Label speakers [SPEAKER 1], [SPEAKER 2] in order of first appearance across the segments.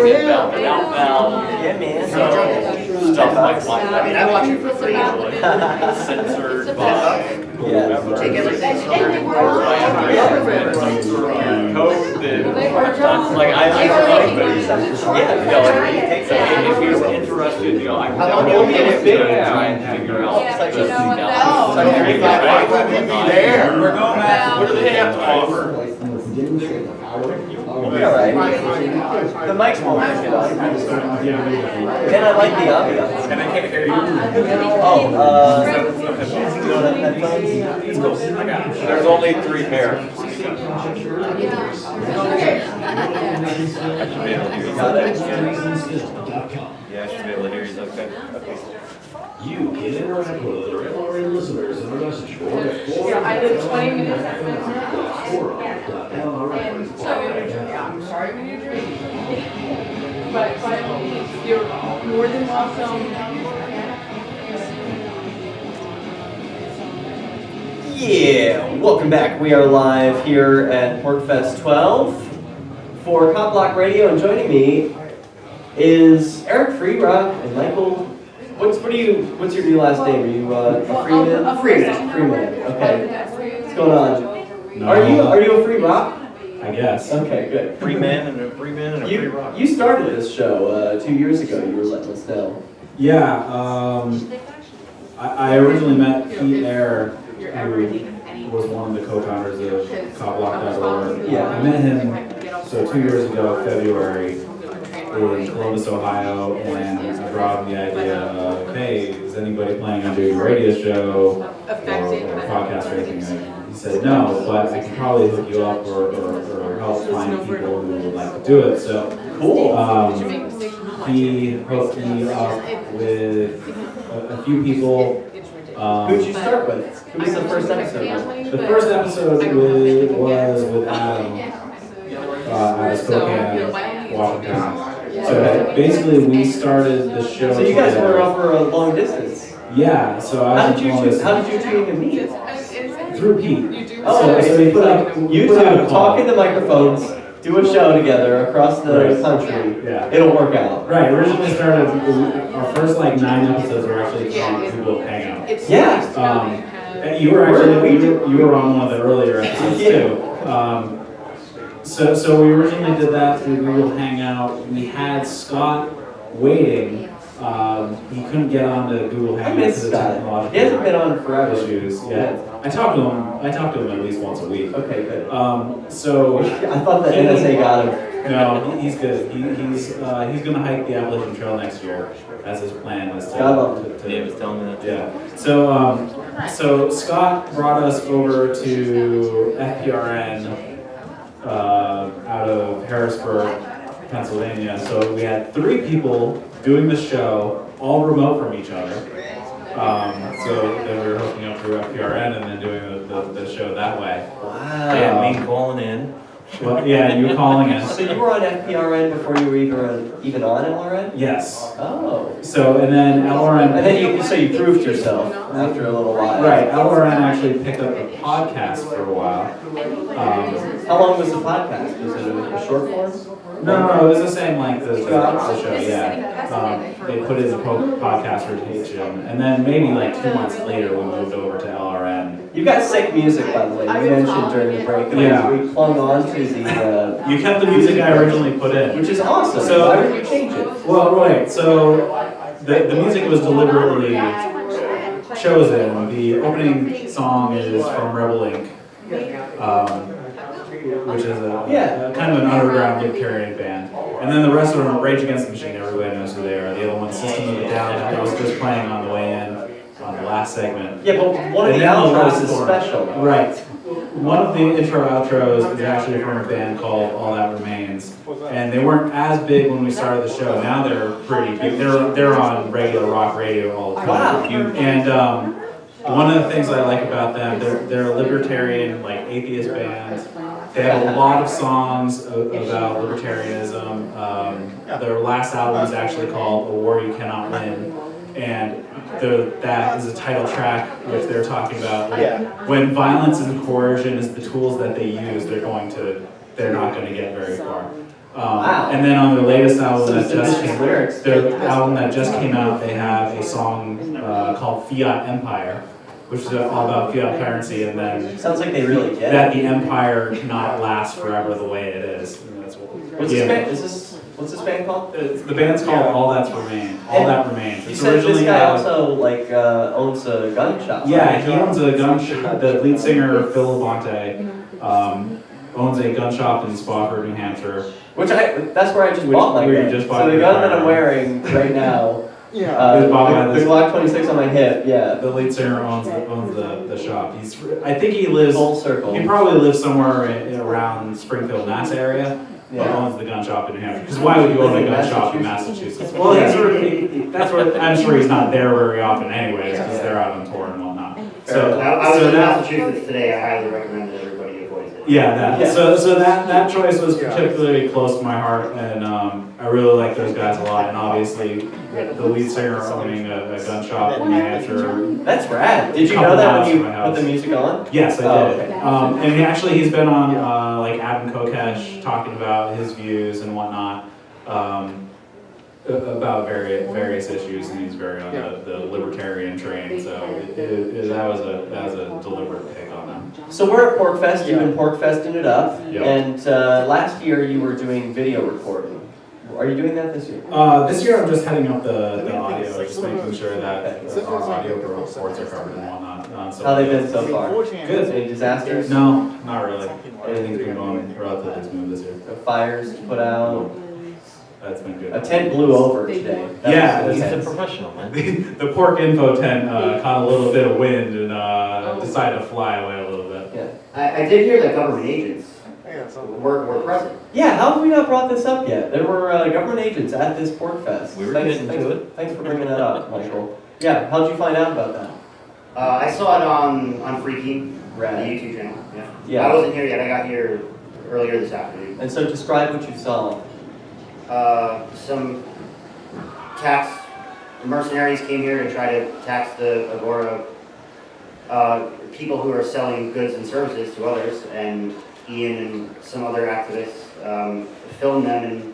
[SPEAKER 1] Bell.
[SPEAKER 2] Yeah, man.
[SPEAKER 1] So, stuff like that.
[SPEAKER 3] I mean, I watch it for free.
[SPEAKER 1] Censored by
[SPEAKER 2] Yeah.
[SPEAKER 3] Take everything.
[SPEAKER 1] code that, like, I like but if you're interested, I will get it big and try and figure out.
[SPEAKER 3] There.
[SPEAKER 1] We're going back. What do they have to offer?
[SPEAKER 2] Alright. The mic's won't pick it up. And I like the ambiance.
[SPEAKER 1] And I can't hear you. There's only 3 pairs.
[SPEAKER 2] Got it?
[SPEAKER 1] Yeah, I should be able to hear you. Okay.
[SPEAKER 4] You can interact with other LRN listeners in our message board at
[SPEAKER 5] Yeah, I did 20 minutes. I'm sorry when you're drinking. But you're more than welcome.
[SPEAKER 2] Yeah, welcome back. We are live here at Porcfest 12 for CopBlock Radio, and joining me is Eric Freerock and Michael. What's your new last name? Are you Freeman? Freeman. Okay. What's going on?
[SPEAKER 4] No.
[SPEAKER 2] Are you a free rock?
[SPEAKER 4] I guess.
[SPEAKER 2] Okay, good.
[SPEAKER 1] Free man and a free rock.
[SPEAKER 2] You started this show 2 years ago. You were letting us know.
[SPEAKER 4] Yeah, I originally met Pete Ayer, who was one of the co-founders of CopBlockRadio.
[SPEAKER 2] Yeah.
[SPEAKER 4] I met him 2 years ago, February, in Columbus, Ohio, and I brought him the idea of, hey, is anybody planning on doing a radio show or a podcast or anything? He said no, but I can probably hook you up or help find people who would like to do it. So
[SPEAKER 2] Cool.
[SPEAKER 4] he hooked me up with a few people.
[SPEAKER 2] Who'd you start with? Who was the first episode?
[SPEAKER 4] The first episode was with Adam out of Spokane, Washington. So basically, we started the show.
[SPEAKER 2] So you guys were over a long distance.
[SPEAKER 4] Yeah. So I
[SPEAKER 2] How
[SPEAKER 4] was
[SPEAKER 2] did you two even meet?
[SPEAKER 4] through Pete.
[SPEAKER 2] Oh, okay. So you two talk into microphones, do a show together across the country.
[SPEAKER 4] Yeah.
[SPEAKER 2] It'll work out.
[SPEAKER 4] Right. Originally started our first 9 episodes were actually called Google Hangout.
[SPEAKER 2] Yeah.
[SPEAKER 4] And you were actually you were on one of the earlier episodes too. So we originally did that through Google Hangout. We had Scott waiting. He couldn't get on to Google
[SPEAKER 2] I
[SPEAKER 4] Hangout
[SPEAKER 2] miss
[SPEAKER 4] because of
[SPEAKER 2] Scott.
[SPEAKER 4] technological
[SPEAKER 2] He hasn't been on forever.
[SPEAKER 4] issues. Yeah. I talked to him at least once a week.
[SPEAKER 2] Okay, good.
[SPEAKER 4] So
[SPEAKER 2] I thought the NSA got him.
[SPEAKER 4] no, he's good. He's gonna hike the Appalachian Trail next year. As his plan was to.
[SPEAKER 2] God love him.
[SPEAKER 1] Dave was telling me that.
[SPEAKER 4] Yeah. So Scott brought us over to FPRN out of Harrisburg, Pennsylvania. So we had 3 people doing the show, all remote from each other. So then we were hooking up through FPRN and then doing the show that way.
[SPEAKER 2] Wow.
[SPEAKER 1] Yeah, me calling in.
[SPEAKER 4] Well, yeah, you were calling in.
[SPEAKER 2] So you were on FPRN before you were even on LRN?
[SPEAKER 4] Yes.
[SPEAKER 2] Oh.
[SPEAKER 4] So and then LRN.
[SPEAKER 2] And then you proved yourself after a little while.
[SPEAKER 4] Right. LRN actually picked up the podcast for a while.
[SPEAKER 2] How long was the podcast? Was it a short form?
[SPEAKER 4] No, it was the same length as the show, yeah. They put it in the podcast rotation, and then maybe 2 months later we moved over to LRN.
[SPEAKER 2] You got sick music, by the way. You mentioned during the break.
[SPEAKER 4] Yeah.
[SPEAKER 2] We clung on to the...
[SPEAKER 4] You kept the music I originally put in.
[SPEAKER 2] Which is awesome.
[SPEAKER 4] So-
[SPEAKER 2] why did you change it?
[SPEAKER 4] Well, right, so the music was deliberately chosen. The opening song is from Rebel Inc., which is a kind of an underground libertarian band. And then the rest of them are Rage Against the Machine, everybody knows who they are. The other one's System of a Down, that was just playing on the way in on the last segment.
[SPEAKER 2] Yeah, but one of the outros is special.
[SPEAKER 4] Right. One of the intro outros is actually from a band called All That Remains. And they weren't as big when we started the show. Now they're pretty big. They're on regular rock radio all the time.
[SPEAKER 2] Wow.
[SPEAKER 4] And one of the things I like about them, they're a libertarian, atheist band. They have a lot of songs about libertarianism. Their last album is actually called A War You Cannot Win. And that is a title track which they're talking about when violence and coercion is the tools that they use, they're not going to get very far.
[SPEAKER 2] Wow.
[SPEAKER 4] And then on their latest album
[SPEAKER 2] Some
[SPEAKER 4] that just
[SPEAKER 2] vicious lyrics.
[SPEAKER 4] the album that just came out, they have a song called Fiat Empire, which is all about fiat currency, and then
[SPEAKER 2] Sounds like they really get
[SPEAKER 4] that
[SPEAKER 2] it.
[SPEAKER 4] the empire cannot last forever the way it is. And that's what,
[SPEAKER 2] What's this band called?
[SPEAKER 4] The band's called All That's Remained. All That Remains.
[SPEAKER 2] You
[SPEAKER 4] It's
[SPEAKER 2] said this
[SPEAKER 4] originally
[SPEAKER 2] guy
[SPEAKER 4] out-
[SPEAKER 2] also like owns a gun shop.
[SPEAKER 4] Yeah,
[SPEAKER 2] right?
[SPEAKER 4] he owns a gun shop. The lead singer, Phil Labonte, owns a gun shop in Spofford, New Hampshire.
[SPEAKER 2] That's where I just bought my
[SPEAKER 4] where you
[SPEAKER 2] gun.
[SPEAKER 4] just bought
[SPEAKER 2] So the
[SPEAKER 4] your
[SPEAKER 2] gun that I'm
[SPEAKER 4] firearm.
[SPEAKER 2] wearing right now,
[SPEAKER 4] It was bought by
[SPEAKER 2] the
[SPEAKER 4] this-
[SPEAKER 2] Glock 26 on my hip, yeah.
[SPEAKER 4] The lead singer owns the shop. I think he lives.
[SPEAKER 2] Full circle.
[SPEAKER 4] He probably lives somewhere around Springfield, Mass area. But
[SPEAKER 2] Yeah.
[SPEAKER 4] owns the gun shop in New Hampshire. Because why would you own a gun shop in Massachusetts? Well, that's where I'm sure he's not there very often, anyways, because they're out on tour and whatnot. So,
[SPEAKER 6] I was
[SPEAKER 4] so
[SPEAKER 6] in
[SPEAKER 4] that,
[SPEAKER 6] Massachusetts today. I highly recommend that everybody avoids it.
[SPEAKER 4] yeah, that.
[SPEAKER 2] Yeah.
[SPEAKER 4] So that choice was particularly close to my heart, and I really like those guys a lot. And obviously, the lead singer owning a gun shop in New Hampshire.
[SPEAKER 2] That's rad. Did you
[SPEAKER 4] Couple
[SPEAKER 2] know that
[SPEAKER 4] miles
[SPEAKER 2] when you
[SPEAKER 4] from my
[SPEAKER 2] put the
[SPEAKER 4] house.
[SPEAKER 2] music on?
[SPEAKER 4] Yes, I
[SPEAKER 2] Oh,
[SPEAKER 4] did.
[SPEAKER 2] okay.
[SPEAKER 4] And he's been on like Adam Kokesh talking about his views and whatnot about various issues, and he's very on the libertarian train. So that was a deliberate pick on them.
[SPEAKER 2] So we're at Porcfest, you've been Porcfesting it up,
[SPEAKER 4] Yep.
[SPEAKER 2] and last year you were doing video recording. Are you doing that this year?
[SPEAKER 4] This year I'm just heading up the audio, just making sure that our audio reports are covered and whatnot.
[SPEAKER 2] How they been so far?
[SPEAKER 4] Good.
[SPEAKER 2] Any disasters?
[SPEAKER 4] No, not really. Everything's been going relatively smooth this year.
[SPEAKER 2] No fires to put out?
[SPEAKER 4] That's been good.
[SPEAKER 2] A tent blew over today. That
[SPEAKER 4] Yeah,
[SPEAKER 2] was
[SPEAKER 4] he's
[SPEAKER 2] intense.
[SPEAKER 3] professional, man.
[SPEAKER 4] The pork info tent caught a little bit of wind and decided to fly away a little bit.
[SPEAKER 2] Yeah.
[SPEAKER 6] I did hear that government agents were present.
[SPEAKER 2] Yeah, how have we not brought this up yet? There were government agents at this Porcfest.
[SPEAKER 3] We were getting to it.
[SPEAKER 2] Thanks for bringing that up, Michael. Yeah, how'd you find out about that?
[SPEAKER 6] I saw it on Freaky, the
[SPEAKER 2] Rad.
[SPEAKER 6] YouTube channel. Yeah.
[SPEAKER 2] Yeah.
[SPEAKER 6] I wasn't here yet. I got here earlier this afternoon.
[SPEAKER 2] And so describe what you saw.
[SPEAKER 6] Some tax mercenaries came here to try to tax the Agora people who are selling goods and services to others, and Ian and some other activists filmed them and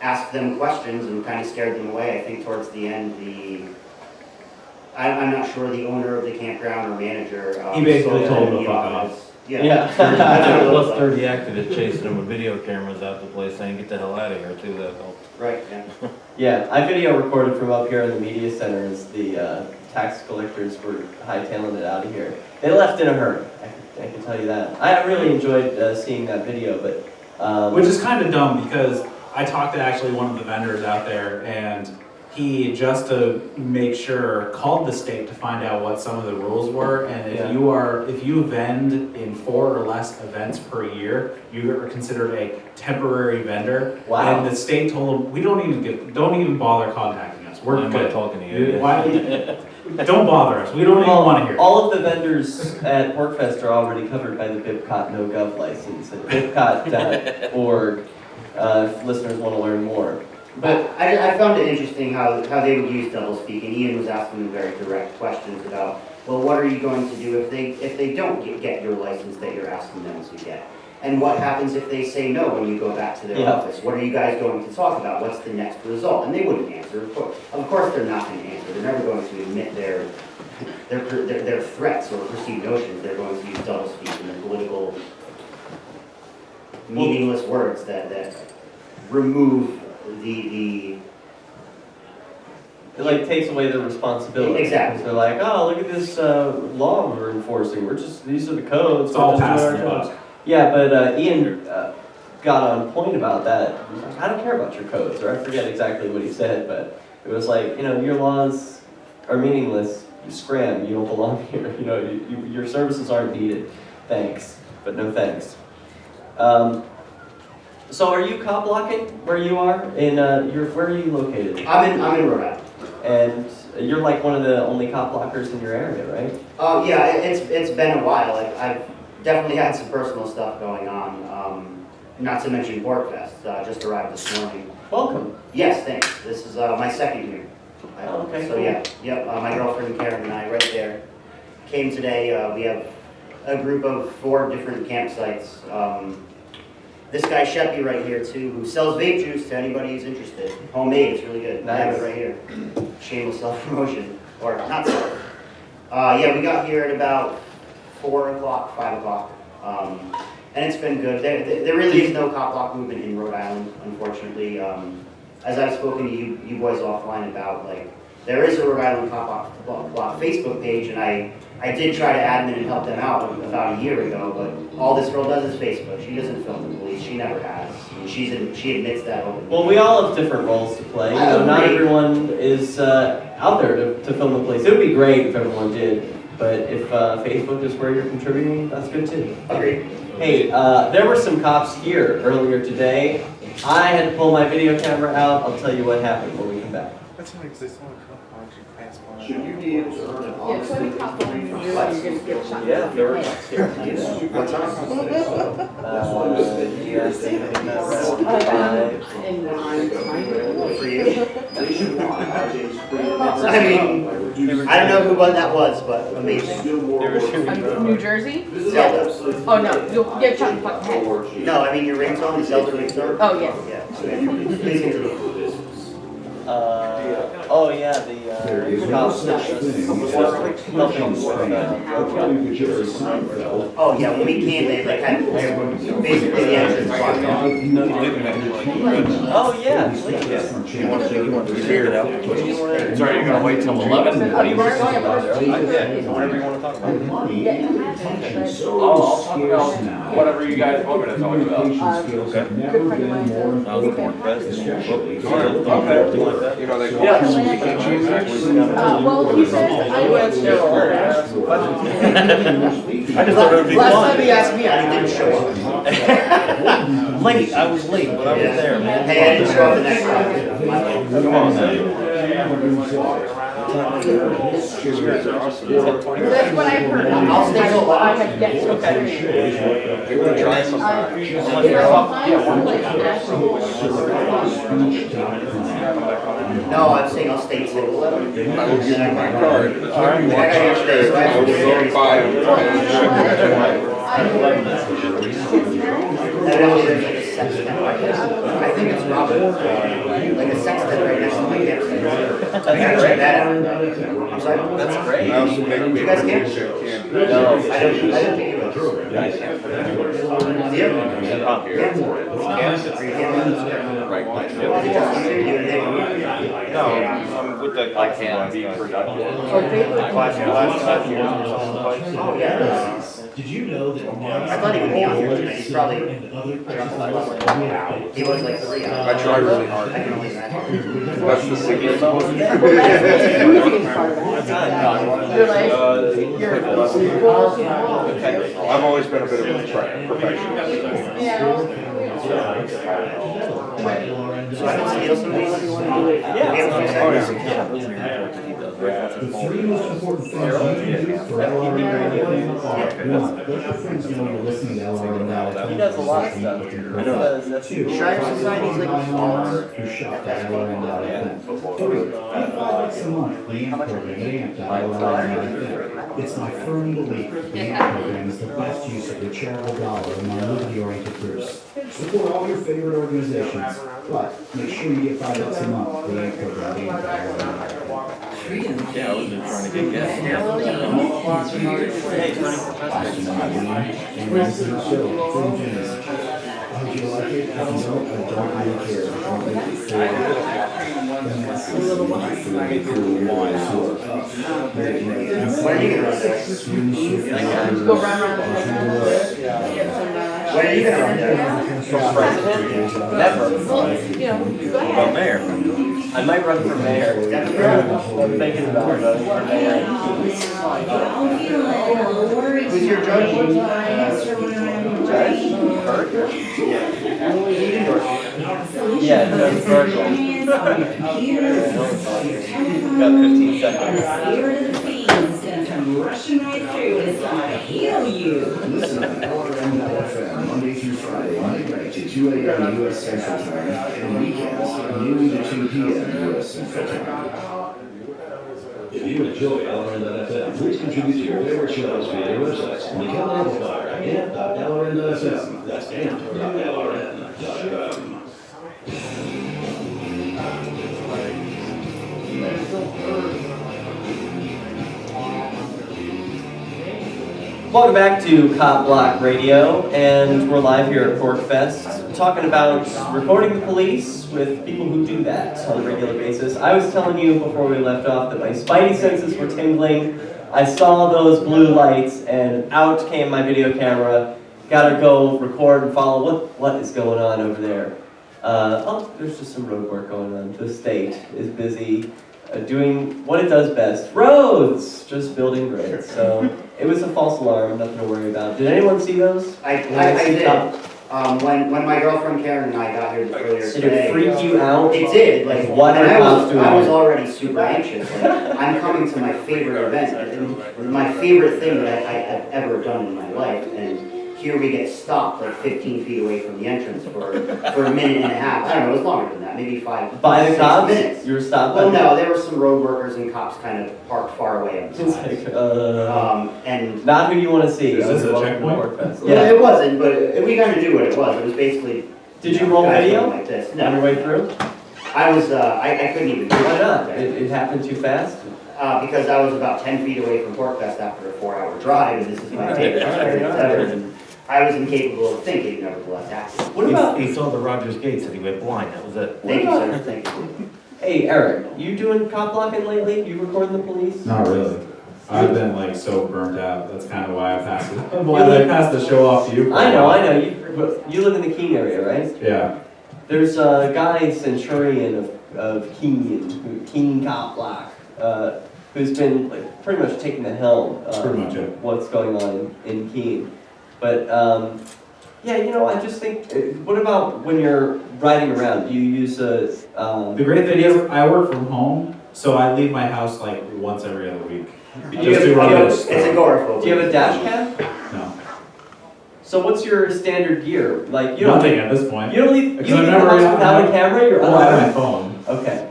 [SPEAKER 6] asked them questions and kind of scared them away. I think towards the end, I'm not sure, the owner of the campground or manager.
[SPEAKER 4] He basically
[SPEAKER 6] sold
[SPEAKER 4] told
[SPEAKER 6] them
[SPEAKER 4] them to fuck
[SPEAKER 6] the
[SPEAKER 4] off.
[SPEAKER 6] office. Yeah.
[SPEAKER 2] Yeah.
[SPEAKER 6] That's what it looks
[SPEAKER 3] Plus
[SPEAKER 6] like.
[SPEAKER 3] 30 activists chasing them with video cameras out the place saying, get the hell out of here, too, that helped.
[SPEAKER 6] Right, yeah.
[SPEAKER 2] Yeah, I video recorded from up here in the media center as the tax collectors were hightailing it out of here. They left in a hurry, I can tell you that. I really enjoyed seeing that video, but...
[SPEAKER 4] Which is kind of dumb because I talked to actually one of the vendors out there, and he, just to make sure, called the state to find out what some of the rules were, and if you vend in 4 or less events per year, you are considered a temporary vendor.
[SPEAKER 2] Wow.
[SPEAKER 4] And the state told him, don't even bother contacting us. We're
[SPEAKER 3] Why am I
[SPEAKER 4] good.
[SPEAKER 3] talking to you?
[SPEAKER 4] Don't bother us. We don't even want to hear it.
[SPEAKER 2] All of the vendors at Porcfest are already covered by the BIPCOT no-gov license at bipcot.org if listeners want to learn more.
[SPEAKER 6] But I found it interesting how they would use doublespeak, and Ian was asking them very direct questions about, well, what are you going to do if they don't get your license that you're asking them to get? And what happens if they say no when you go back to their office? What are you guys going to talk about? What's the next result? And they wouldn't answer. Of course they're not going to answer. They're never going to admit their threats or perceived notions. They're going to use doublespeak and the political meaningless words that remove the
[SPEAKER 2] It like takes away their responsibility.
[SPEAKER 6] Exactly.
[SPEAKER 2] Because they're like, oh, look at this law we're enforcing. These are the codes.
[SPEAKER 4] It's all
[SPEAKER 2] we're just
[SPEAKER 4] past
[SPEAKER 2] doing
[SPEAKER 4] the
[SPEAKER 2] our
[SPEAKER 4] buck.
[SPEAKER 2] jobs." Yeah, but Ian got on point about that. He was like, I don't care about your codes, or I forget exactly what he said, but it was like, your laws are meaningless. You scram. You don't belong here. Your services aren't needed. Thanks, but no thanks. So are you cop blocking where you are? Where are you located?
[SPEAKER 6] I'm in Rhode Island.
[SPEAKER 2] And you're like one of the only cop blockers in your area, right?
[SPEAKER 6] Yeah, it's been a while. I've definitely had some personal stuff going on. Not to mention Porcfest, just arrived this morning.
[SPEAKER 2] Welcome.
[SPEAKER 6] Yes, thanks. This is my second year.
[SPEAKER 2] Oh, okay,
[SPEAKER 6] So
[SPEAKER 2] cool.
[SPEAKER 6] yep. My girlfriend Karen and I, right there, came today. We have a group of 4 different campsites this guy Sheppy right here too, who sells vape juice to anybody who's interested. Homemade, it's really good. I have it right here. Shameless self-promotion, or not self. Yeah, we got here at about 4 o'clock, 5 o'clock, and it's been good. There really is no cop block movement in Rhode Island, unfortunately. As I've spoken to you boys offline about, like, there is a Rhode Island cop block Facebook page, and I did try to admin and help them out about a year ago, but all this girl does is Facebook. She doesn't film the police. She never has. And she admits that openly.
[SPEAKER 2] Well, we all have different roles to play. You know, not everyone is out there to film the police. It would be great if everyone did, but if Facebook is where you're contributing, that's good too.
[SPEAKER 6] Agreed.
[SPEAKER 2] Hey, there were some cops here earlier today. I had to pull my video camera out. I'll tell you what happened when we come back.
[SPEAKER 7] That's funny because I saw a cop actually pass by.
[SPEAKER 8] Should you be able to earn an
[SPEAKER 5] Yeah,
[SPEAKER 8] honest
[SPEAKER 5] so many cops when you're gonna get shot.
[SPEAKER 2] Yeah, there were cops here.
[SPEAKER 8] What time?
[SPEAKER 2] Yes, they had
[SPEAKER 5] And
[SPEAKER 6] For you.
[SPEAKER 8] Nationwide, RJ's
[SPEAKER 6] I mean, I don't know who that was, but amazing.
[SPEAKER 5] New Jersey?
[SPEAKER 6] Zelda.
[SPEAKER 5] Oh no, you'll get shot in the fucking head.
[SPEAKER 6] No, I mean your ringtone, the Zelda ringtone.
[SPEAKER 5] Oh yeah.
[SPEAKER 6] Yeah. Please continue.
[SPEAKER 2] Oh yeah, the cops that
[SPEAKER 6] Oh yeah, when we came, they like had basically the entrance blocked off.
[SPEAKER 2] Oh yeah, please.
[SPEAKER 3] You want to figure it out?
[SPEAKER 1] Sorry, you're gonna wait till 11? What do you want to talk about?
[SPEAKER 2] I did. Whatever you want to talk about.
[SPEAKER 1] I'll talk about whatever you guys want me to talk about.
[SPEAKER 7] You know, they call
[SPEAKER 1] Yeah.
[SPEAKER 7] it cheese.
[SPEAKER 5] Well, he says,
[SPEAKER 2] I just thought it would be
[SPEAKER 6] Last time
[SPEAKER 2] fun.
[SPEAKER 6] he asked me, I didn't show up.
[SPEAKER 3] Late, I was late, but I was there, man.
[SPEAKER 6] Hey, I didn't show up the next time.
[SPEAKER 3] Come on, man.
[SPEAKER 5] that's what I heard.
[SPEAKER 6] I'll stay till
[SPEAKER 5] I had yet to experience.
[SPEAKER 6] No, I'm saying I'll stay till 11.
[SPEAKER 7] I will give you my card.
[SPEAKER 6] I gotta stay, so I have to be serious. Evidently, there's like a sextant right now. I think it's Robert. Like a sextant right next to my camera. I gotta check that out. I'm sorry?
[SPEAKER 2] That's great.
[SPEAKER 7] I also make
[SPEAKER 6] You guys can't?
[SPEAKER 7] candy.
[SPEAKER 6] No, I don't think you would. Yeah?
[SPEAKER 1] Right.
[SPEAKER 3] No, I'm with the.
[SPEAKER 1] I can't be productive.
[SPEAKER 3] Class 5 years or something.
[SPEAKER 6] Oh, yeah.
[SPEAKER 9] Did you know that now?
[SPEAKER 6] I thought he would be on here tonight. He's probably. He was like 3 hours.
[SPEAKER 7] I try really hard.
[SPEAKER 6] I can only imagine.
[SPEAKER 7] That's the secret.
[SPEAKER 5] You're like, you're.
[SPEAKER 7] I've always been a bit of a perfectionist.
[SPEAKER 6] So I can steal some of these?
[SPEAKER 2] Yeah.
[SPEAKER 6] We have a few seconds.
[SPEAKER 9] The three most important things you can do for LRN Radio. One, let your friends know you're listening to LRN now.
[SPEAKER 2] He does a lot of stuff.
[SPEAKER 9] Two,
[SPEAKER 6] Shire Society's like far.
[SPEAKER 9] who shop at LRN.FM. Three, $5 a month, the AMP program at AMP.LRN.FM. It's my firm belief that the AMP program is the best use of your charitable dollar in minority-oriented groups. Support all your favorite organizations, but make sure you get $5 a month for the AMP program at AMP.LRN.FM.
[SPEAKER 3] Yeah, I was just trying to get gas.
[SPEAKER 2] Hey, Tony
[SPEAKER 9] Listen to the show, Phil Jones. How'd you like it? I don't really care.
[SPEAKER 6] When are you gonna run there?
[SPEAKER 5] Go round and
[SPEAKER 6] When are you gonna run there?
[SPEAKER 2] Never.
[SPEAKER 5] well, you know, go
[SPEAKER 3] About
[SPEAKER 5] ahead.
[SPEAKER 3] mayor.
[SPEAKER 2] I might run for mayor. I'm thinking about running for mayor.
[SPEAKER 6] Who's your judge?
[SPEAKER 2] Yeah, Judge Burkle. Got 15 seconds.
[SPEAKER 10] Rushing right through is gonna heal you.
[SPEAKER 9] Listen to LRN.FM Monday through Friday, midnight to 2 a.m. U.S. Central Time, and weekends, noon to 2 p.m. U.S. Central Time.
[SPEAKER 11] If you enjoy LRN.FM, please contribute to your favorite shows via their websites. Become an amplifier
[SPEAKER 9] camp.lrn.fm. That's camp.lrn.fm.
[SPEAKER 2] Welcome back to Cop Block Radio, and we're live here at Porcfest, talking about recording the police with people who do that on a regular basis. I was telling you before we left off that my spidey senses were tingling. I saw those blue lights, and out came my video camera. Gotta go record and follow what is going on over there. There's just some road work going on. The state is busy doing what it does best, roads, just building grids. So it was a false alarm, nothing to worry about. Did anyone see those?
[SPEAKER 6] I did. When my girlfriend Karen and I got here earlier
[SPEAKER 2] Did
[SPEAKER 6] today.
[SPEAKER 2] it freak you out?
[SPEAKER 6] It did. Like,
[SPEAKER 2] What
[SPEAKER 6] and
[SPEAKER 2] are cops doing?
[SPEAKER 6] I was already super anxious. Like, I'm coming to my favorite event, and my favorite thing that I have ever done in my life, and here we get stopped like 15 feet away from the entrance for a minute and a half. I don't know, it was longer than that, maybe 5
[SPEAKER 2] By the
[SPEAKER 6] 6
[SPEAKER 2] cops?
[SPEAKER 6] minutes.
[SPEAKER 2] You were stopped by
[SPEAKER 6] Well, no, there were some road workers and cops kind of parked far away on the
[SPEAKER 2] It's
[SPEAKER 6] side.
[SPEAKER 2] like,
[SPEAKER 6] And
[SPEAKER 2] not who you want to see.
[SPEAKER 4] Is this a
[SPEAKER 2] Welcome to
[SPEAKER 4] checkpoint?
[SPEAKER 2] Porcfest.
[SPEAKER 6] well,
[SPEAKER 2] Yeah.
[SPEAKER 6] it wasn't, but we kind of knew what it was. It was basically.
[SPEAKER 2] Did you roll
[SPEAKER 6] guys
[SPEAKER 2] video
[SPEAKER 6] going like this.
[SPEAKER 2] on your
[SPEAKER 6] No,
[SPEAKER 2] way through?
[SPEAKER 6] I was. I couldn't even do it.
[SPEAKER 2] Why not? It happened too fast?
[SPEAKER 6] Because I was about 10 feet away from Porcfest after a 4-hour drive, and this is my favorite experience ever. And I was incapable of thinking, nevertheless, acting.
[SPEAKER 2] What about,
[SPEAKER 3] He saw the Rogers Gates and he went blind, that was it.
[SPEAKER 6] Thank you, sir. Thank you.
[SPEAKER 2] hey Eric, you doing cop blocking lately? You recording the police?
[SPEAKER 4] Not really. I've been like so burnt out. That's kind of why I passed it. Why I passed the show off to you. for a
[SPEAKER 2] I know.
[SPEAKER 4] while.
[SPEAKER 2] You live in the Keene area, right?
[SPEAKER 4] Yeah.
[SPEAKER 2] There's a guy, Centurion of Keene Cop Block, who's been like, pretty much taking the helm of
[SPEAKER 4] Pretty much it.
[SPEAKER 2] what's going on in Keene. But yeah, I just think, what about when you're riding around? Do you use a
[SPEAKER 4] The great thing is I work from home, so I leave my house like once every other week.
[SPEAKER 2] Do you
[SPEAKER 4] Just to
[SPEAKER 2] have-
[SPEAKER 4] run
[SPEAKER 2] do you have-
[SPEAKER 4] this
[SPEAKER 6] It's
[SPEAKER 4] stuff.
[SPEAKER 6] agoraphobic.
[SPEAKER 2] Do you have a dash cam?
[SPEAKER 4] No.
[SPEAKER 2] So what's your standard gear? Like you don't
[SPEAKER 4] Nothing at this point.
[SPEAKER 2] you don't leave
[SPEAKER 4] Because I've
[SPEAKER 2] the
[SPEAKER 4] never-
[SPEAKER 2] house without a camera. You're
[SPEAKER 4] Well, I have my
[SPEAKER 2] unarmed.
[SPEAKER 4] phone.
[SPEAKER 2] Okay.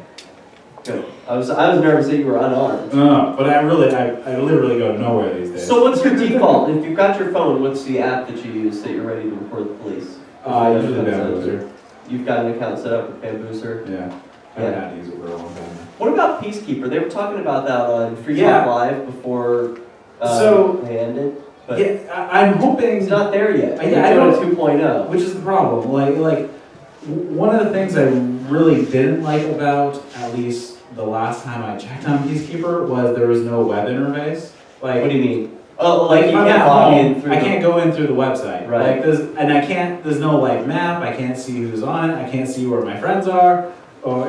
[SPEAKER 2] Good. I was nervous that you were unarmed.
[SPEAKER 4] No, but I literally go nowhere these days.
[SPEAKER 2] So what's your default? If you've got your phone, what's the app that you use that you're ready to report the police?
[SPEAKER 4] Usually Bambuser.
[SPEAKER 2] You've got an account set up with Bambuser.
[SPEAKER 4] Yeah. I haven't had to use it for a long time.
[SPEAKER 2] What about Peacekeeper? They were talking about that on Free
[SPEAKER 4] Yeah.
[SPEAKER 2] Talk Live before
[SPEAKER 4] So-
[SPEAKER 2] they ended. But
[SPEAKER 4] Yeah, I'm hoping.
[SPEAKER 2] it's not there yet.
[SPEAKER 4] Yeah,
[SPEAKER 2] They're
[SPEAKER 4] I
[SPEAKER 2] doing
[SPEAKER 4] don't-
[SPEAKER 2] 2.0.
[SPEAKER 4] Which is the problem. One of the things I really didn't like about, at least the last time I checked on Peacekeeper, was there was no web interface.
[SPEAKER 2] What do you mean? Oh, like
[SPEAKER 4] if
[SPEAKER 2] you
[SPEAKER 4] I'm
[SPEAKER 2] can't
[SPEAKER 4] at
[SPEAKER 2] log
[SPEAKER 4] home,
[SPEAKER 2] in through
[SPEAKER 4] I
[SPEAKER 2] the-
[SPEAKER 4] can't go in through the website.
[SPEAKER 2] Right.
[SPEAKER 4] There's no like map, I can't see who's on it, I can't see where my friends are, or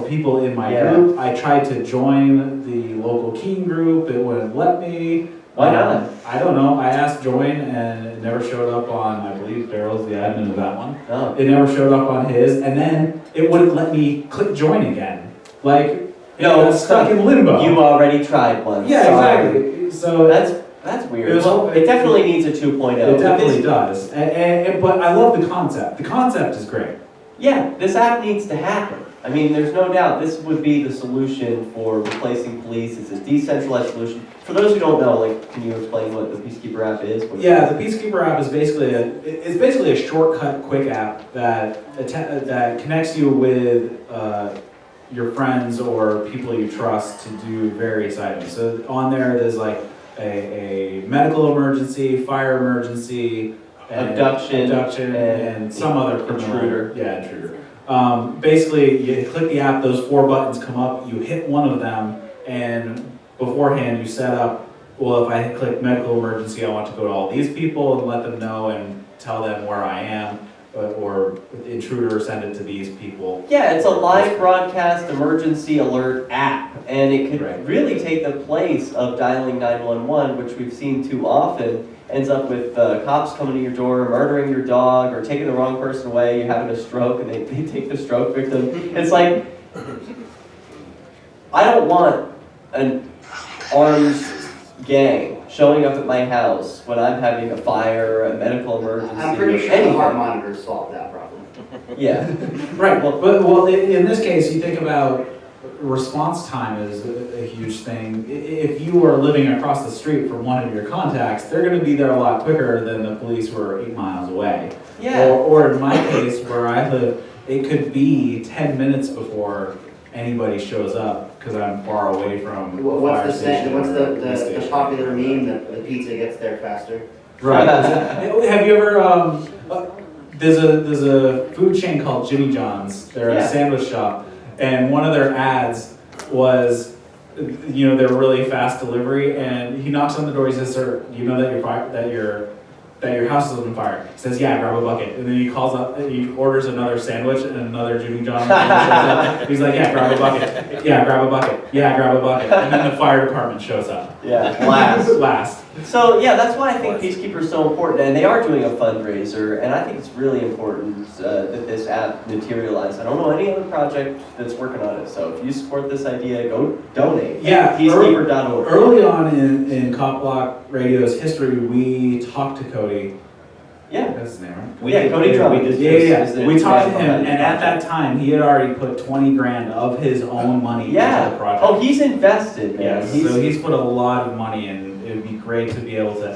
[SPEAKER 4] people in my
[SPEAKER 2] Yeah.
[SPEAKER 4] group. I tried to join the local Keene group, it wouldn't let me.
[SPEAKER 2] Why not?
[SPEAKER 4] I don't know, I asked join and it never showed up on, I believe Daryl's the admin of that one.
[SPEAKER 2] Oh.
[SPEAKER 4] It never showed up on his, and then it wouldn't let me click join again. It was stuck in limbo.
[SPEAKER 2] You already tried once.
[SPEAKER 4] Yeah,
[SPEAKER 2] Sorry.
[SPEAKER 4] exactly. So
[SPEAKER 2] That's weird.
[SPEAKER 4] It was-
[SPEAKER 2] Well, it definitely needs a 2.0.
[SPEAKER 4] it definitely does. But I love the concept. The concept is great.
[SPEAKER 2] Yeah, this app needs to happen. I mean, there's no doubt this would be the solution for replacing police. It's a decentralized solution. For those who don't know, can you explain what the Peacekeeper app is?
[SPEAKER 4] Yeah, the Peacekeeper app is basically a shortcut, quick app that connects you with your friends or people you trust to do various items. So on there's like a medical emergency, fire emergency,
[SPEAKER 2] Abduction,
[SPEAKER 4] and some other criminal.
[SPEAKER 2] intruder.
[SPEAKER 4] Yeah, intruder. Basically, you click the app, those 4 buttons come up, you hit one of them, and beforehand you set up, well, if I click medical emergency, I want to go to all these people and let them know and tell them where I am, or intruder, send it to these people.
[SPEAKER 2] Yeah, it's a live broadcast emergency alert app, and it could
[SPEAKER 4] Right.
[SPEAKER 2] really take the place of dialing 911, which we've seen too often. Ends up with cops coming to your door, murdering your dog, or taking the wrong person away. You're having a stroke, and they take the stroke victim. It's like, I don't want an armed gang showing up at my house when I'm having a fire, a medical emergency,
[SPEAKER 6] I'm pretty sure the
[SPEAKER 2] anything.
[SPEAKER 6] heart monitors solved that problem.
[SPEAKER 2] Yeah.
[SPEAKER 4] Right, in this case, you think about response time is a huge thing. If you are living across the street from one of your contacts, they're going to be there a lot quicker than the police who are 8 miles away.
[SPEAKER 2] Yeah.
[SPEAKER 4] Or in my case, where I live, it could be 10 minutes before anybody shows up because I'm far away from a fire station.
[SPEAKER 6] What's
[SPEAKER 4] or a police
[SPEAKER 6] the
[SPEAKER 4] station.
[SPEAKER 6] popular meme that the pizza gets there faster?
[SPEAKER 4] Right. Have you ever, there's a food chain called Jimmy John's. They're
[SPEAKER 2] Yeah.
[SPEAKER 4] a sandwich shop. And one of their ads was, they're really fast delivery. And he knocks on the door. He says, "Sir, you know that your house is on fire?" He says, "Yeah, grab a bucket." And then he calls up, he orders another sandwich and another Jimmy John's. He's like, "Yeah, grab a bucket. Yeah, grab a bucket. Yeah, grab a bucket." And then the fire department shows up.
[SPEAKER 2] Yeah.
[SPEAKER 4] Last.
[SPEAKER 2] So yeah, that's why I think Peacekeeper is so important, and they are doing a fundraiser, and I think it's really important that this app materialize. I don't know any other project that's working on it, so if you support this idea, go donate.
[SPEAKER 4] Yeah,
[SPEAKER 2] Peacekeeper.org.
[SPEAKER 4] Early on in CopBlock Radio's history, we talked to Cody.
[SPEAKER 2] Yeah.
[SPEAKER 4] That's his name, right?
[SPEAKER 2] Cody Drum.
[SPEAKER 4] Yeah. We talked to him, and at that time, he had already put 20 grand of his own money into the project.
[SPEAKER 2] Oh, he's invested, man.
[SPEAKER 4] Yes, so he's put a lot of money in. It would be great to be able to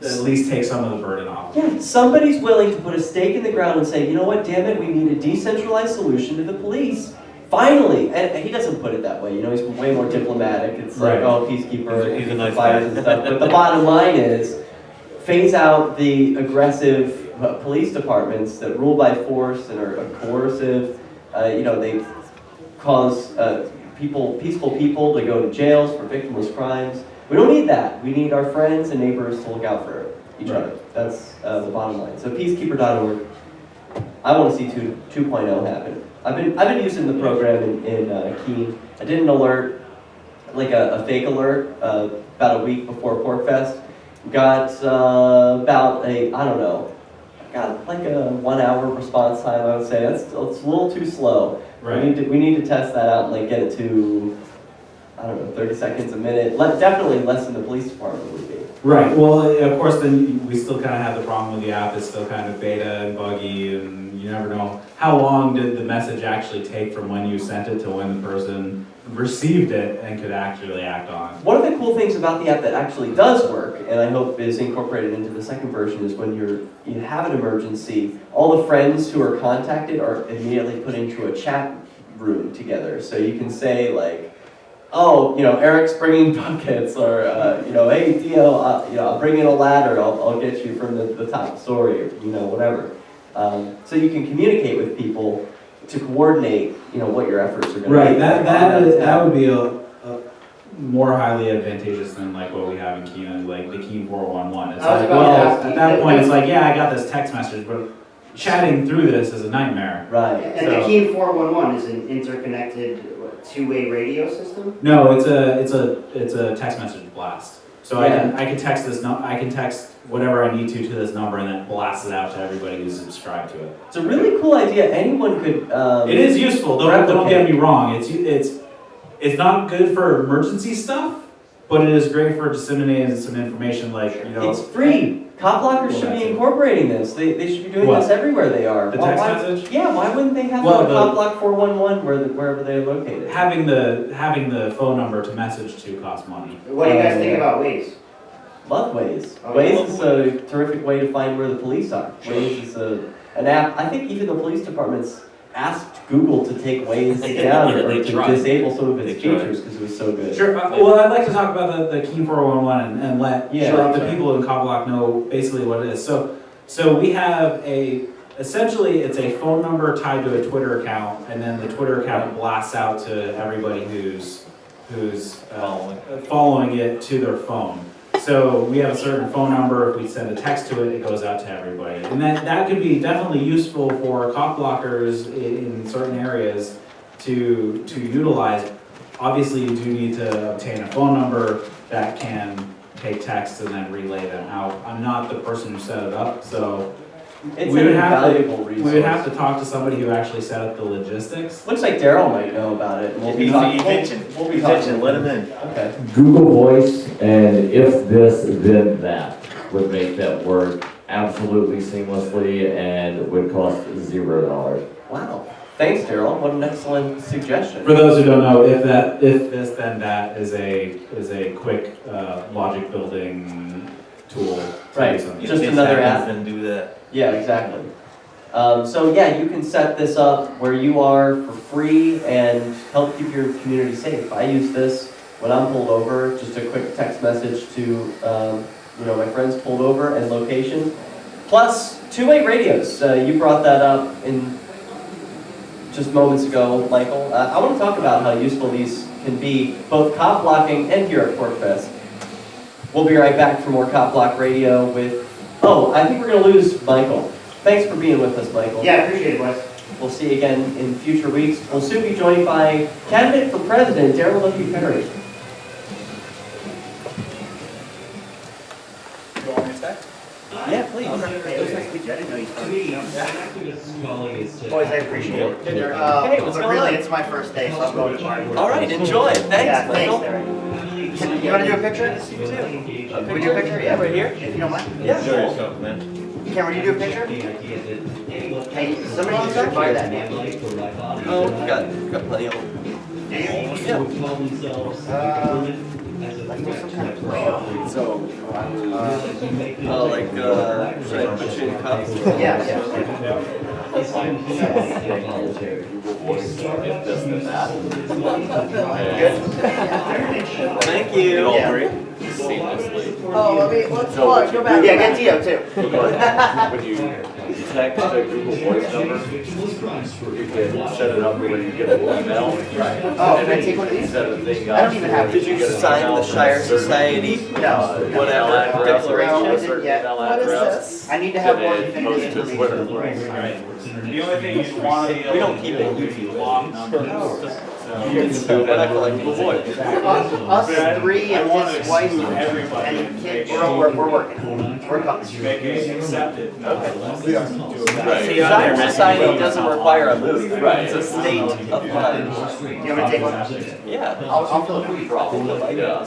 [SPEAKER 4] at least take some of the burden off.
[SPEAKER 2] Yeah, somebody's willing to put a stake in the ground and say, you know what, damn it, we need a decentralized solution to the police. Finally, and he doesn't put it that way, he's way more diplomatic. It's like, oh, peacekeeper,
[SPEAKER 3] He's a nice
[SPEAKER 2] fires
[SPEAKER 3] guy.
[SPEAKER 2] and stuff. But the bottom line is, phase out the aggressive police departments that rule by force and are coercive. They cause peaceful people to go to jails for victimless crimes. We don't need that. We need our friends and neighbors to look out for each other. That's the bottom line. So peacekeeper.org. I want to see 2.0 happen. I've been using the program in Keene. I did an alert, like a fake alert, about a week before Porcfest. Got got like a 1 hour response time. I would say it's a little too slow.
[SPEAKER 4] Right.
[SPEAKER 2] We need to test that out and like get it to 30 seconds a minute. Definitely less than the police department would be.
[SPEAKER 4] Right. Well, of course, then we still kind of have the problem with the app. It's still kind of beta and buggy, and you never know how long did the message actually take from when you sent it to when the person received it and could actually act on it.
[SPEAKER 2] One of the cool things about the app that actually does work, and I hope is incorporated into the second version, is when you have an emergency, all the friends who are contacted are immediately put into a chat room together. So you can say like, oh, Eric's bringing buckets, or hey, Theo, I'll bring in a ladder. I'll get you from the top story, or whatever. So you can communicate with people to coordinate, what your efforts are going to be.
[SPEAKER 4] Right. That would be a more highly advantageous than like what we have in Keene, like the Keene 411. It's like, well, at that point, it's like, yeah, I got this text message, but chatting through this is a nightmare.
[SPEAKER 2] Right.
[SPEAKER 6] And the Keene 411 is an interconnected two-way radio system?
[SPEAKER 4] No, it's a text message blast. So I can text this. I can text whatever I need to this number, and then blast it out to everybody who's subscribed to it.
[SPEAKER 2] It's a really cool idea. Anyone could.
[SPEAKER 4] It is useful. Don't get me wrong. It's not good for emergency stuff, but it is great for disseminating some information. Like
[SPEAKER 2] it's free. CopBlockers should be incorporating this. They should be doing this everywhere they are.
[SPEAKER 4] The text message?
[SPEAKER 2] Yeah, why wouldn't they have CopBlock 411 wherever they're located?
[SPEAKER 4] Having the phone number to message to costs money.
[SPEAKER 6] What do you guys think about Waze?
[SPEAKER 2] Love Waze.
[SPEAKER 6] Okay.
[SPEAKER 2] Waze is a terrific way to find where the police are. Waze is an app. I think even the police departments asked Google to take Waze down or to disable some of its features because it was so good.
[SPEAKER 4] Sure. Well, I'd like to talk about the Keene 411 and let the people in CopBlock know basically what it is. So we have essentially it's a phone number tied to a Twitter account, and then the Twitter account blasts out to everybody who's following it to their phone. So we have a certain phone number. If we send a text to it, it goes out to everybody. And that could be definitely useful for CopBlockers in certain areas to utilize. Obviously, you do need to obtain a phone number that can take texts and then relay them out. I'm not the person who set it up, so
[SPEAKER 2] It's
[SPEAKER 4] we
[SPEAKER 2] an
[SPEAKER 4] would have
[SPEAKER 2] invaluable resource.
[SPEAKER 4] We would have to talk to somebody who actually set up the logistics.
[SPEAKER 2] Looks like Daryl might know about it. We'll be talking.
[SPEAKER 3] Let him in.
[SPEAKER 2] Okay.
[SPEAKER 11] Google Voice and if this, then that would make that work absolutely seamlessly and would cost $0.
[SPEAKER 2] Wow. Thanks, Daryl. What an excellent suggestion.
[SPEAKER 4] For those who don't know, if this then that is a quick logic building tool. to
[SPEAKER 2] Right.
[SPEAKER 4] do something.
[SPEAKER 2] Just another app.
[SPEAKER 3] And do that.
[SPEAKER 2] Yeah, exactly. So yeah, you can set this up where you are for free and help keep your community safe. I use this when I'm pulled over, just a quick text message to my friends pulled over and location. Plus, two-way radios. You brought that up in just moments ago, Michael. I want to talk about how useful these can be, both cop blocking and here at Porcfest. We'll be right back for more Cop Block Radio with, I think we're going to lose Michael. Thanks for being with us, Michael.
[SPEAKER 6] Yeah, I appreciate it, Wes.
[SPEAKER 2] We'll see you again in future weeks. We'll soon be joined by candidate for president, Daryl Lucky Perry.
[SPEAKER 4] You want me to start?
[SPEAKER 2] Yeah, please.
[SPEAKER 6] It was nice to meet you. I didn't know you started.
[SPEAKER 9] Boys,
[SPEAKER 6] Boys, I appreciate it.
[SPEAKER 2] Hey, what's
[SPEAKER 6] but
[SPEAKER 2] going
[SPEAKER 6] really,
[SPEAKER 2] on?
[SPEAKER 6] it's my first day, so I'm going to party.
[SPEAKER 2] All right, enjoy it. Thanks,
[SPEAKER 6] Yeah,
[SPEAKER 2] Michael.
[SPEAKER 6] thanks, Eric. You want to do a picture?
[SPEAKER 2] You too.
[SPEAKER 6] Can we do a picture?
[SPEAKER 2] Yeah, right here.
[SPEAKER 6] If you don't mind.
[SPEAKER 2] Yeah.
[SPEAKER 3] Enjoy yourself, man.
[SPEAKER 6] Cameron, you do a picture? Hey, somebody should buy that name.
[SPEAKER 2] Oh, got plenty of them.
[SPEAKER 6] Do you?
[SPEAKER 2] Yeah.
[SPEAKER 6] Like some kind of play.
[SPEAKER 8] So,
[SPEAKER 2] Should I put you in cups?
[SPEAKER 6] Yeah.
[SPEAKER 2] Thank you.
[SPEAKER 6] Yeah.
[SPEAKER 5] Let's go back.
[SPEAKER 6] Yeah, get Dio too.
[SPEAKER 1] When you text a Google Voice number, you can set it up where you get an email. Right.
[SPEAKER 6] Oh, can I take one of these?
[SPEAKER 1] Instead of thing
[SPEAKER 6] I don't even have.
[SPEAKER 2] Did you sign the Shire Society?
[SPEAKER 6] No.
[SPEAKER 2] Whatever declaration?
[SPEAKER 6] Yeah.
[SPEAKER 5] What is this?
[SPEAKER 6] I need to have more
[SPEAKER 1] Then it goes
[SPEAKER 6] definitive
[SPEAKER 1] to Twitter.
[SPEAKER 6] information.
[SPEAKER 4] The only thing you want to
[SPEAKER 2] We don't keep it YouTube.
[SPEAKER 4] block numbers.
[SPEAKER 2] We're not collecting voice.
[SPEAKER 6] Us three and his wife
[SPEAKER 4] Everybody.
[SPEAKER 6] and kid, we're working. We're coming.
[SPEAKER 4] Make it accepted.
[SPEAKER 2] See, Shire Society doesn't require a move.
[SPEAKER 1] Right.
[SPEAKER 2] It's a state of mind.
[SPEAKER 6] Do you want me to take one?
[SPEAKER 2] Yeah.
[SPEAKER 6] I'll fill it with
[SPEAKER 2] Probably.
[SPEAKER 1] Yeah.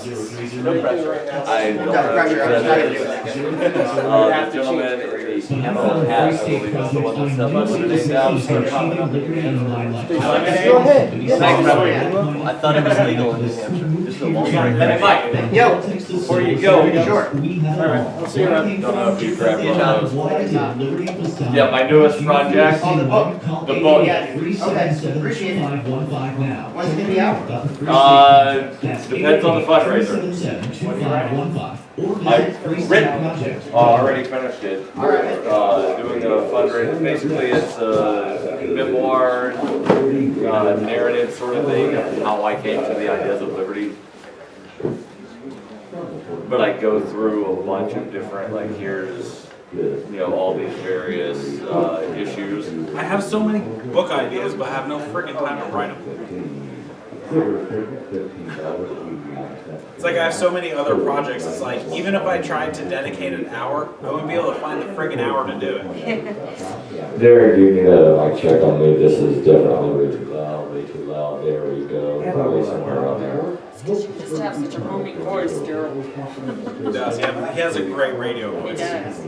[SPEAKER 2] No pressure.
[SPEAKER 1] I
[SPEAKER 6] No pressure, I'm just not gonna do it.
[SPEAKER 1] the gentleman in the emerald hat, I believe is the one that's up on the name down.
[SPEAKER 5] Go ahead.
[SPEAKER 1] Thanks, brother.
[SPEAKER 2] I thought it was legal in New Hampshire.
[SPEAKER 1] Just a long Hey, Mike,
[SPEAKER 6] Yo,
[SPEAKER 1] before you go,
[SPEAKER 6] sure.
[SPEAKER 1] I'll see you around. Don't know if you grabbed
[SPEAKER 2] See you,
[SPEAKER 1] one
[SPEAKER 2] John.
[SPEAKER 1] of those. Yeah, my newest project.
[SPEAKER 6] Oh, the book.
[SPEAKER 1] The book.
[SPEAKER 6] Yeah, okay, appreciate it. When's it gonna be out?
[SPEAKER 1] Depends on the fundraiser. I've written, already finished it. Doing a fundraiser, basically it's a memoir, narrative sort of thing of how I came to the ideas of liberty. But I go through a bunch of different, like here's, all these various issues.
[SPEAKER 12] I have so many book ideas, but I have no freaking time to write them. It's like I have so many other projects, it's like, even if I tried to dedicate an hour, I wouldn't be able to find the friggin' hour to do it.
[SPEAKER 11] Derek, you need to check on me. This is definitely way too loud, way too loud. There we go. Probably somewhere on there.
[SPEAKER 5] It's because you just have such a booming voice, Daryl.
[SPEAKER 12] He does, he has a great radio
[SPEAKER 5] He
[SPEAKER 12] voice.
[SPEAKER 5] does.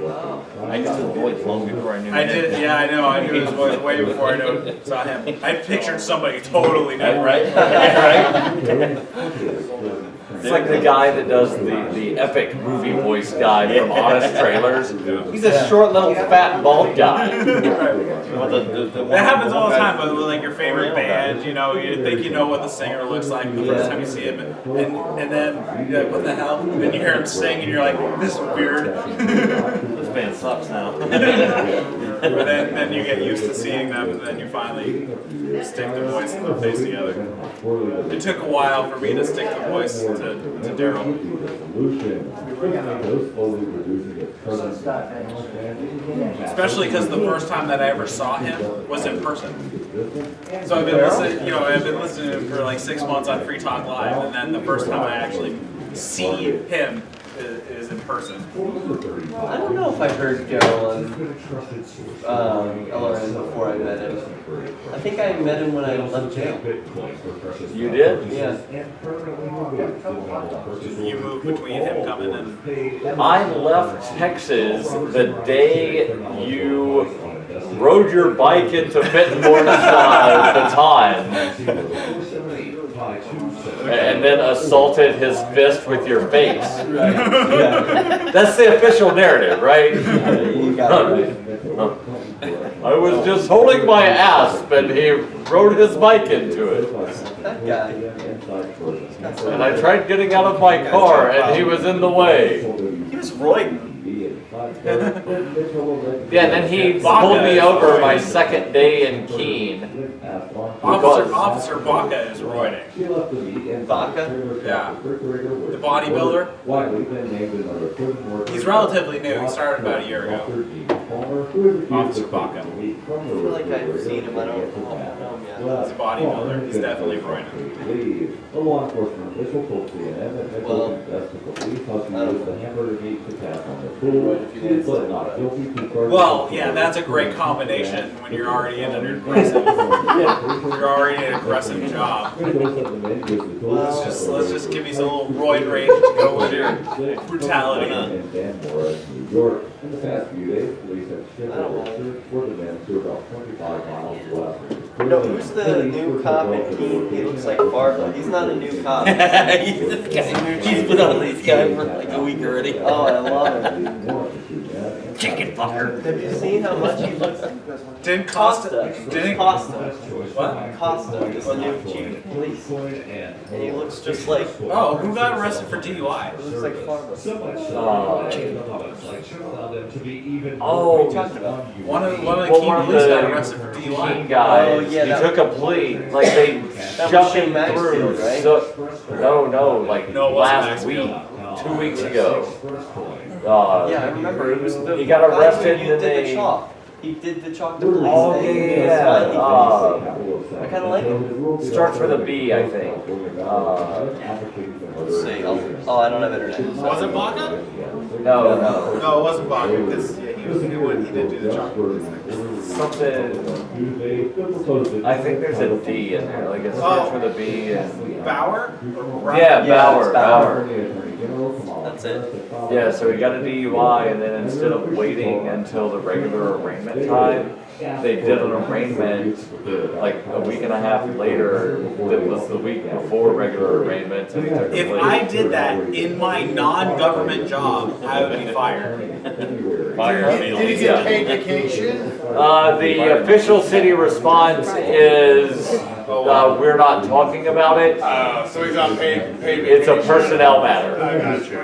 [SPEAKER 3] I used his voice long before I knew
[SPEAKER 12] I
[SPEAKER 3] his
[SPEAKER 12] did,
[SPEAKER 3] name.
[SPEAKER 12] yeah, I know, I knew his voice way before I saw him. I pictured somebody totally different.
[SPEAKER 1] Right? It's like the guy that does the epic movie voice guy from Honest Trailers. He's a short, little, fat, bald guy.
[SPEAKER 12] That happens all the time, but with like your favorite band, you think you know what the singer looks like the first time you see him, and then you're like, what the hell? And then you hear him sing, and you're like, this is weird.
[SPEAKER 3] This band sucks now.
[SPEAKER 12] But then you get used to seeing them, and then you finally stick the voice and the face together. It took a while for me to stick the voice to Daryl. Especially because the first time that I ever saw him was in person. So I've been listening to him for like 6 months on Free Talk Live, and then the first time I actually see him is in person.
[SPEAKER 2] I don't know if I heard Daryl on LRN before I met him. I think I met him when I left jail.
[SPEAKER 1] You did?
[SPEAKER 2] Yeah.
[SPEAKER 12] You move between him coming and...
[SPEAKER 1] I left Texas the day you rode your bike into Fittenborn's baton, and then assaulted his fist with your face. That's the official narrative, right?
[SPEAKER 2] You got it.
[SPEAKER 1] I was just holding my asp and he rode his bike into it.
[SPEAKER 2] That guy.
[SPEAKER 1] And I tried getting out of my car and he was in the way.
[SPEAKER 2] He was roiding.
[SPEAKER 1] Yeah, and then he pulled me over my second day in Keene.
[SPEAKER 12] Officer Baca is roiding.
[SPEAKER 2] Vodka?
[SPEAKER 12] Yeah. The bodybuilder. He's relatively new. He started about a year ago. Officer Baca.
[SPEAKER 2] I feel like I've seen him. I don't know him yet.
[SPEAKER 12] He's a bodybuilder. He's definitely roiding.
[SPEAKER 11] Law enforcement official told CNN that Mitchell confessed to police husband used the hamburger meat to tap on the pool. She pled not guilty to charges.
[SPEAKER 12] Well, yeah, that's a great combination when you're already in an aggressive, you're already in an aggressive job. Let's just give you some little roid rage to go with your brutality.
[SPEAKER 11] New York. In the past few days, police have shifted their search for the men to about 25 miles west.
[SPEAKER 2] No, who's the new cop in Keene? He looks like Fargo. He's not a new cop.
[SPEAKER 13] He's been on these guys for like a week already.
[SPEAKER 2] Oh, I love him.
[SPEAKER 13] Chicken fucker.
[SPEAKER 2] Have you seen how much he looks?
[SPEAKER 12] Didn't
[SPEAKER 2] Costa.
[SPEAKER 12] What?
[SPEAKER 2] Costa is the new chief of police. And he looks just like.
[SPEAKER 12] Oh, who got arrested for DUI?
[SPEAKER 2] He looks like Fargo.
[SPEAKER 1] Oh,
[SPEAKER 12] One of the Keene police got arrested for
[SPEAKER 1] Keene
[SPEAKER 12] DUI.
[SPEAKER 1] guys,
[SPEAKER 2] Oh, yeah,
[SPEAKER 1] he
[SPEAKER 2] that-
[SPEAKER 1] took a plea, like they
[SPEAKER 2] That
[SPEAKER 1] shoved
[SPEAKER 2] was Shane
[SPEAKER 1] him
[SPEAKER 2] Maxfield,
[SPEAKER 1] through,
[SPEAKER 2] right?
[SPEAKER 1] no, like
[SPEAKER 12] No, it wasn't
[SPEAKER 1] last week,
[SPEAKER 12] Maxfield.
[SPEAKER 1] 2 weeks ago.
[SPEAKER 2] Yeah, I remember. It was the
[SPEAKER 1] He got
[SPEAKER 2] guy
[SPEAKER 1] arrested
[SPEAKER 2] who
[SPEAKER 1] and
[SPEAKER 2] did
[SPEAKER 1] they-
[SPEAKER 2] the chalk. He did the chalk to police
[SPEAKER 1] Oh,
[SPEAKER 2] thing. He was
[SPEAKER 1] yeah,
[SPEAKER 2] smiley face. I kind of like him.
[SPEAKER 1] Starts with a B, I think.
[SPEAKER 2] Let's see. Oh, I don't have internet.
[SPEAKER 12] Was it Baca?
[SPEAKER 1] No.
[SPEAKER 12] No, it wasn't Baca because he did do the chocolate.
[SPEAKER 1] Something, I think there's a D in there, like it starts with a B and.
[SPEAKER 12] Bauer?
[SPEAKER 1] Yeah,
[SPEAKER 2] Yeah, it's
[SPEAKER 1] Bauer.
[SPEAKER 2] That's it.
[SPEAKER 1] Yeah, so he got a DUI and then instead of waiting until the regular arraignment time, they did an arraignment like a week and a half later that was the week before regular arraignment. And he took the
[SPEAKER 12] If
[SPEAKER 1] plea.
[SPEAKER 12] I did that in my non-government job, I would be fired.
[SPEAKER 5] Did he get paid vacation?
[SPEAKER 1] The official city response is, we're not talking about it.
[SPEAKER 5] So he's on paid
[SPEAKER 1] It's a personnel matter.
[SPEAKER 5] I got you.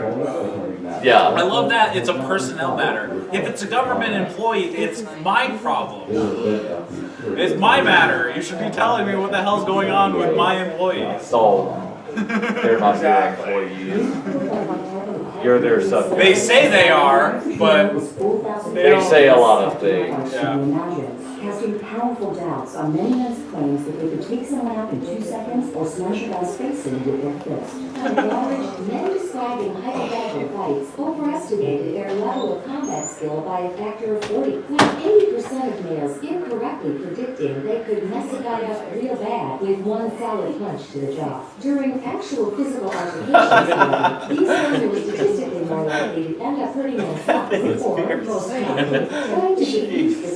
[SPEAKER 12] I
[SPEAKER 1] Yeah.
[SPEAKER 12] love that it's a personnel matter. If it's a government employee, it's my problem. It's my matter. You should be telling me what the hell's going on with my employees.
[SPEAKER 1] So, they're not your employees. You're their subject.
[SPEAKER 12] They say they are, but
[SPEAKER 1] They say a lot of things.
[SPEAKER 12] yeah.
[SPEAKER 14] Casting powerful doubts on many men's claims that they could take someone out in 2 seconds or smash a guy's face in with their fist. On average, men describing hypothetical fights overestimated their level of combat skill by a factor of 40, with 80% of males incorrectly predicting they could mess a guy up real bad with one solid punch to the jaw. During actual physical altercations, these men were statistically more likely to end up hurting themselves or, most commonly, trying to defuse the